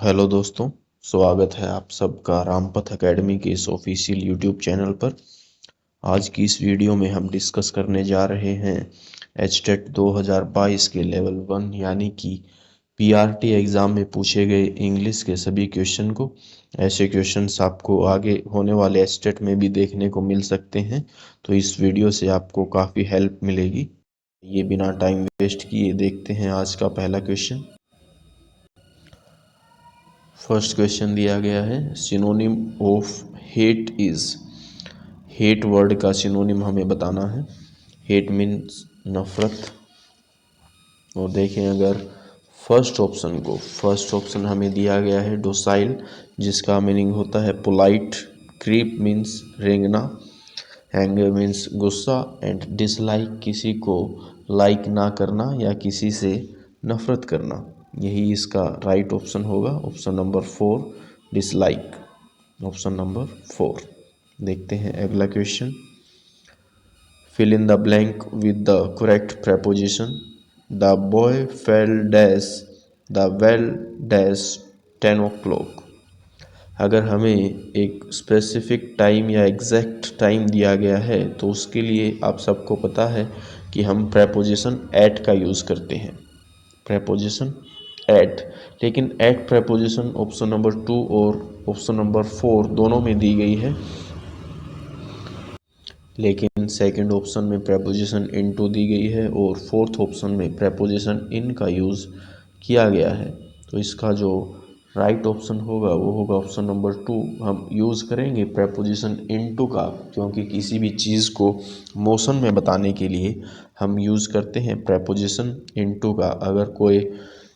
Hello दोस्तों, स्वागत है आप सबका रामपथ एकेडमी के इस ऑफिशियल यूट्यूब चैनल पर। आज की इस वीडियो में हम डिस्कस करने जा रहे हैं एचटेट 2022 के लेवल 1 यानी कि पीआरटी एग्ज़ाम में पूछे गए इंग्लिश के सभी क्वेश्चन को। ऐसे क्वेश्चंस आपको आगे होने वाले एचटेट में भी देखने को मिल सकते हैं, तो इस वीडियो से आपको काफ़ी हेल्प मिलेगी। ये बिना टाइम वेस्ट किए देखते हैं आज का पहला क्वेश्चन। फर्स्ट क्वेश्चन दिया गया है, synonym of hate is. Hate word का सिनोनिम हमें बताना है। हेट मीन्स नफरत। और देखें अगर फर्स्ट ऑप्शन हमें दिया गया है डोसाइल, जिसका मीनिंग होता है पोलाइट। क्रीप मीन्स रेंगना। एंगर मीन्स गुस्सा। एंड डिसलाइक किसी को लाइक ना करना या किसी से नफरत करना। यही इसका राइट ऑप्शन होगा, option number 4 dislike. Option number 4। देखते हैं अगला question. Fill in the blank with the correct preposition. The boy fell dash the well dash 10 o'clock। अगर हमें एक स्पेसिफिक टाइम या एग्जैक्ट टाइम दिया गया है तो उसके लिए आप सबको पता है कि हम प्रेपोजिशन एट का यूज़ करते हैं। Preposition at. लेकिन एट प्रेपोजिशन ऑप्शन नंबर 2 और ऑप्शन नंबर 4 दोनों में दी गई है, लेकिन सेकंड ऑप्शन में प्रेपोजिशन इनटू दी गई है और फोर्थ ऑप्शन में प्रेपोजिशन इन का यूज़ किया गया है। तो इसका जो राइट ऑप्शन होगा वो होगा ऑप्शन नंबर 2। हम यूज़ करेंगे प्रेपोजिशन इनटू का, क्योंकि किसी भी चीज़ को मोशन में बताने के लिए हम यूज़ करते हैं प्रेपोजिशन इनटू का। अगर कोई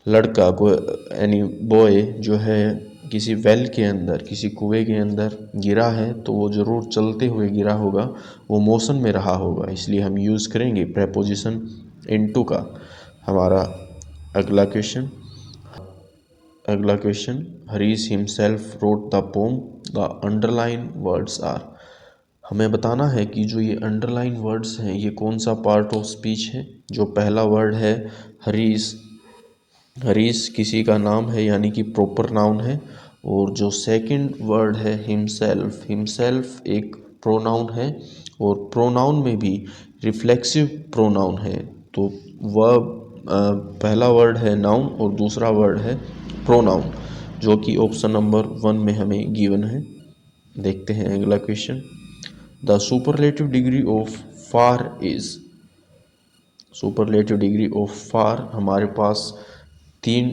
लड़का, कोई यानी बॉय जो है किसी वेल के अंदर, किसी कुएं के अंदर गिरा है तो वो ज़रूर चलते हुए गिरा होगा, वो मोशन में रहा होगा, इसलिए हम यूज़ करेंगे प्रेपोजिशन इनटू का। हमारा अगला question Harish himself wrote the poem. The underlined words are. हमें बताना है कि जो ये अंडरलाइन वर्ड्स हैं ये कौन सा पार्ट ऑफ स्पीच है। जो पहला वर्ड है हरीश, हरीश किसी का नाम है यानी कि प्रॉपर नाउन है। और जो सेकंड वर्ड है हिमसेल्फ, हिमसेल्फ एक प्रोनाउन है और प्रोनाउन में भी रिफ्लेक्सिव प्रोनाउन है। तो वह पहला वर्ड है नाउन और दूसरा वर्ड है प्रोनाउन, जो कि ऑप्शन नंबर 1 में हमें गिवन है। देखते हैं अगला question. The superlative degree of far is. Superlative degree of far, हमारे पास 3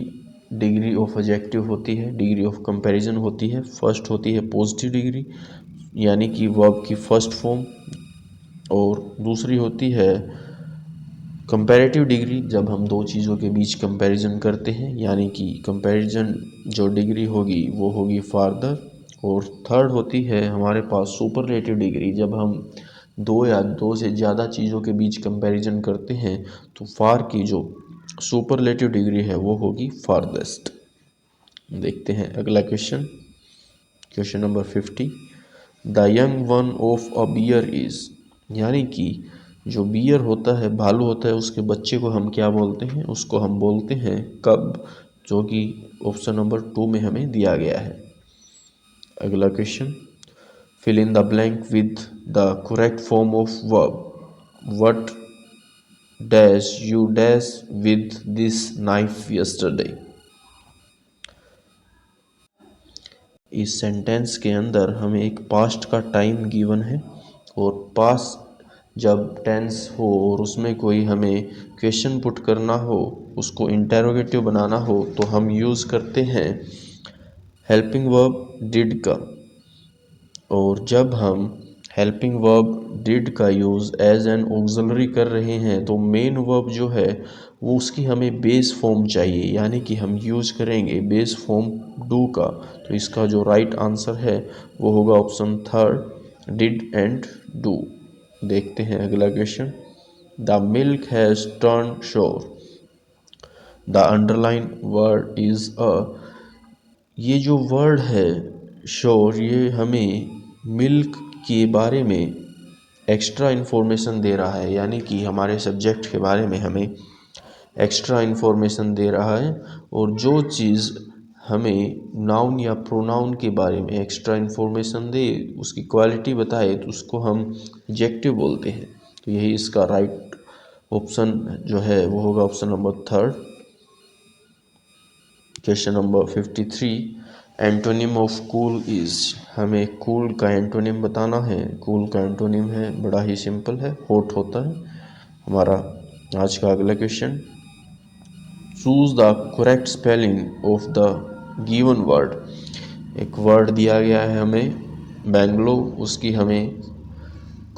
डिग्री ऑफ एडजेक्टिव होती है, डिग्री ऑफ कंपैरिजन होती है। फर्स्ट होती है पॉजिटिव डिग्री यानी कि वर्ब की फर्स्ट फॉर्म, और दूसरी होती है कंपैरेटिव डिग्री, जब हम दो चीज़ों के बीच कंपैरिजन करते हैं, यानी कि कंपैरिजन जो डिग्री होगी वो होगी फार्दर। और थर्ड होती है हमारे पास सुपरलेटिव डिग्री, जब हम दो या दो से ज़्यादा चीज़ों के बीच कंपैरिजन करते हैं तो फार की जो सुपरलेटिव डिग्री है वो होगी फारदेस्ट। देखते हैं अगला question number 50। The young one of a bear is. यानी कि जो बियर होता है, भालू होता है, उसके बच्चे को हम क्या बोलते हैं, उसको हम बोलते हैं कब, जो कि ऑप्शन नंबर 2 में हमें दिया गया है। अगला question, fill in the blank with the correct form of verb. What dash you dash with this knife yesterday. इस सेंटेंस के अंदर हमें एक पास्ट का टाइम गिवन है, और पास्ट जब टेंस हो और उसमें कोई हमें क्वेश्चन पुट करना हो, उसको इंटेरोगेटिव बनाना हो, तो हम यूज़ करते हैं हेल्पिंग वर्ब डिड का। और जब हम हेल्पिंग वर्ब डिड का यूज़ एज एन ऑक्सिलरी कर रहे हैं तो मेन वर्ब जो है वो उसकी हमें बेस फॉर्म चाहिए, यानी कि हम यूज़ करेंगे बेस फॉर्म डू का। तो इसका जो राइट आंसर है वो होगा ऑप्शन 3 डिड एंड डू। देखते हैं अगला question. The milk has turn sure. The underline word is a. ये जो वर्ड है श्योर, ये हमें मिल्क के बारे में एक्स्ट्रा इन्फॉर्मेशन दे रहा है, यानी कि हमारे सब्जेक्ट के बारे में हमें एक्स्ट्रा इन्फॉर्मेशन दे रहा है। और जो चीज़ हमें नाउन या प्रोनाउन के बारे में एक्स्ट्रा इन्फॉर्मेशन दे, उसकी क्वालिटी बताए, तो उसको हम एडजेक्टिव बोलते हैं। तो यही इसका राइट ऑप्शन जो है वो होगा option number third. Question number 53, antonym of cool is. हमें कूल का एंटोनिम बताना है। कूल का एंटोनिम है, बड़ा ही सिंपल है, हॉट होता है। हमारा आज का अगला question, choose the correct spelling of the given word. एक वर्ड दिया गया है हमें बेंगलो, उसकी हमें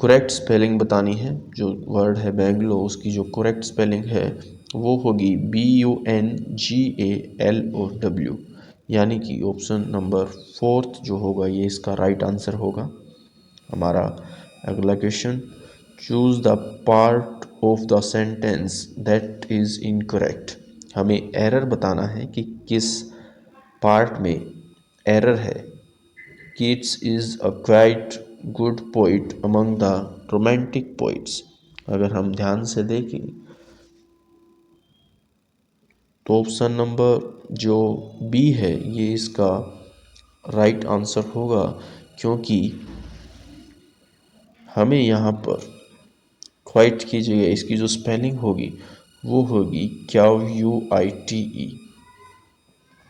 करेक्ट स्पेलिंग बतानी है। जो वर्ड है बेंगलो, उसकी जो करेक्ट स्पेलिंग है वो होगी BUNGALOW, यानी कि ऑप्शन नंबर फोर्थ जो होगा ये इसका राइट आंसर होगा। हमारा अगला question, choose the part of the sentence that is incorrect. हमें एरर बताना है कि किस पार्ट में एरर है। Keats is a quite good poet among the romantic poets। अगर हम ध्यान से देखें तो ऑप्शन नंबर जो बी है ये इसका राइट आंसर होगा, क्योंकि हमें यहाँ पर क्वाइट की जगह इसकी जो स्पेलिंग होगी वो होगी QUITE।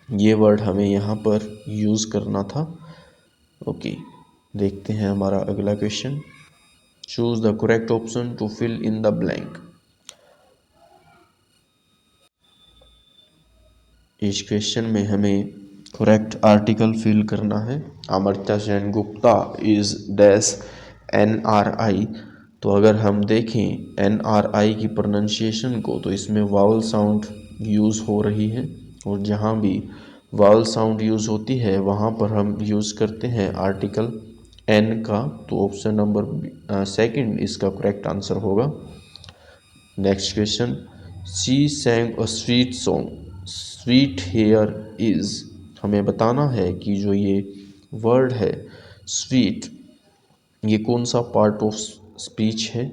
ये वर्ड हमें यहाँ पर यूज़ करना था। ओके, देखते हैं हमारा अगला question, choose the correct option to fill in the blank. इस क्वेश्चन में हमें करेक्ट आर्टिकल फिल करना है। Amartya Sen Gupta is dash NRI। तो अगर हम देखें NRI की प्रोनाउंसिएशन को, तो इसमें वावल साउंड यूज़ हो रही है, और जहाँ भी वावल साउंड यूज़ होती है वहाँ पर हम यूज़ करते हैं आर्टिकल N का। तो ऑप्शन नंबर सेकंड इसका करेक्ट आंसर होगा। Next question, she सैंग a sweet song, sweet here is. हमें बताना है कि जो ये वर्ड है स्वीट, ये कौन सा पार्ट ऑफ स्पीच है।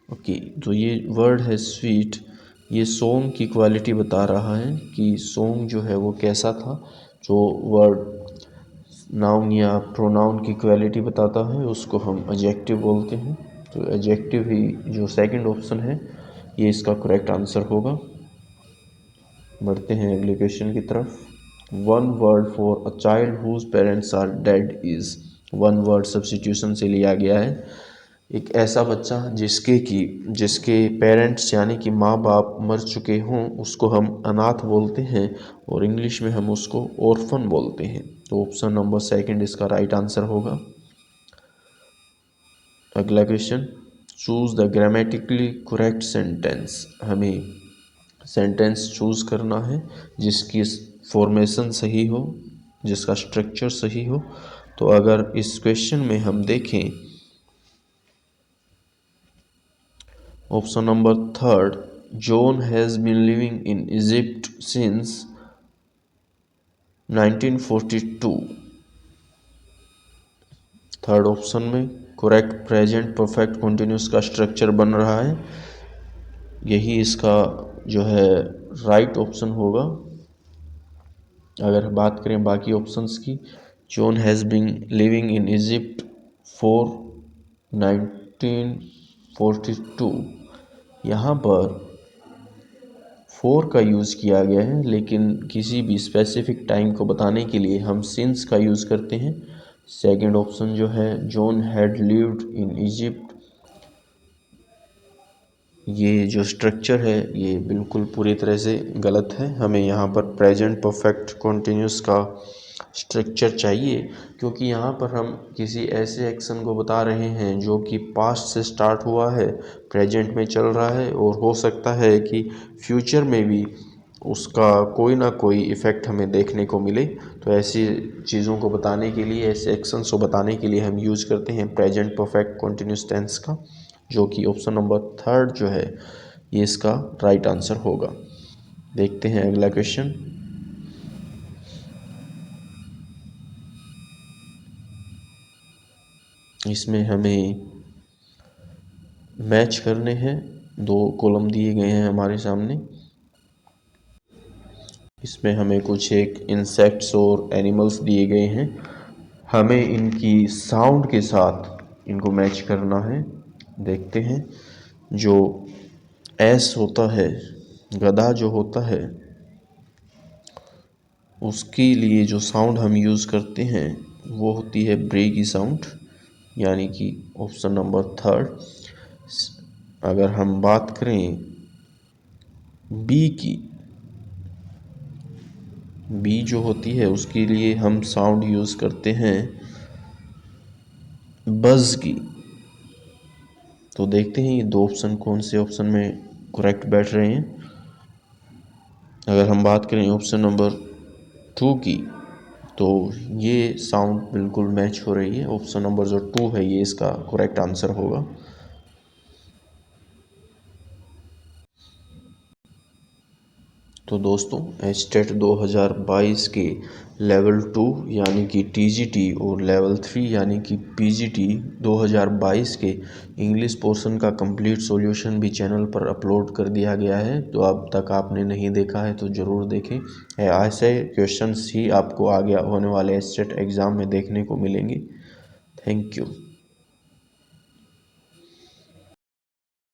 ओके, जो ये वर्ड है स्वीट, ये सॉन्ग की क्वालिटी बता रहा है कि सॉन्ग जो है वो कैसा था। जो वर्ड नाउन या प्रोनाउन की क्वालिटी बताता है उसको हम एडजेक्टिव बोलते हैं। तो एडजेक्टिव ही जो सेकंड ऑप्शन है ये इसका करेक्ट आंसर होगा। बढ़ते हैं अगले क्वेश्चन की तरफ। One word for a child whose parents are dead is. One word substitution से लिया गया है। एक ऐसा बच्चा जिसके पेरेंट्स यानी कि माँ बाप मर चुके हों उसको हम अनाथ बोलते हैं, और इंग्लिश में हम उसको ऑर्फन बोलते हैं। तो ऑप्शन नंबर सेकंड इसका राइट आंसर होगा। अगला question, choose the grammatically correct sentence. हमें सेंटेंस चूज करना है जिसकी फॉर्मेशन सही हो, जिसका स्ट्रक्चर सही हो। तो अगर इस क्वेश्चन में हम देखें option number third, John has been living in Egypt since 1942। Third option में करेक्ट प्रेजेंट परफेक्ट कंटिन्यूस का स्ट्रक्चर बन रहा है, यही इसका जो है राइट ऑप्शन होगा। अगर बात करें बाकी ऑप्शंस की, John has been living in Egypt for 1942, यहाँ पर फोर का यूज़ किया गया है, लेकिन किसी भी स्पेसिफिक टाइम को बताने के लिए हम सिंस का यूज़ करते हैं। सेकंड ऑप्शन जो है John had lived in Egypt, ये जो स्ट्रक्चर है ये बिल्कुल पूरी तरह से गलत है। हमें यहाँ पर प्रेजेंट परफेक्ट कंटिन्यूस का स्ट्रक्चर चाहिए, क्योंकि यहाँ पर हम किसी ऐसे एक्शन को बता रहे हैं जो कि पास्ट से स्टार्ट हुआ है, प्रेजेंट में चल रहा है, और हो सकता है कि फ्यूचर में भी उसका कोई ना कोई इफ़ेक्ट हमें देखने को मिले। तो ऐसी चीज़ों को बताने के लिए, ऐसे एक्शंस को बताने के लिए हम यूज़ करते हैं प्रेजेंट परफेक्ट कंटिन्यूस टेंस का, जो कि ऑप्शन नंबर थर्ड जो है ये इसका राइट आंसर होगा। देखते हैं अगला क्वेश्चन, इसमें हमें मैच करने हैं। दो कॉलम दिए गए हैं हमारे सामने, इसमें हमें कुछ एक इंसेक्ट्स और एनिमल्स दिए गए हैं, हमें इनकी साउंड के साथ इनको मैच करना है। देखते हैं, जो एस होता है, गधा जो होता है, उसके लिए जो साउंड हम यूज़ करते हैं वो होती है ब्रे की साउंड, यानी कि ऑप्शन नंबर थर्ड। अगर हम बात करें बी की, बी जो होती है उसके लिए हम साउंड यूज़ करते हैं बज़ की। तो देखते हैं ये दो ऑप्शन कौन से ऑप्शन में करेक्ट बैठ रहे हैं। अगर हम बात करें ऑप्शन नंबर टू की, तो ये साउंड बिल्कुल मैच हो रही है। ऑप्शन नंबर जो टू है ये इसका करेक्ट आंसर होगा। तो दोस्तों, एचटेट 2022 के लेवल 2 यानी कि टीजीटी और लेवल 3 यानी कि पीजीटी 2022 के इंग्लिश पोर्शन का कंप्लीट सॉल्यूशन भी चैनल पर अपलोड कर दिया गया है। तो अब तक आपने नहीं देखा है तो ज़रूर देखें। ऐसे क्वेश्चंस ही आपको आगे होने वाले एचटेट एग्ज़ाम में देखने को मिलेंगे। Thank you.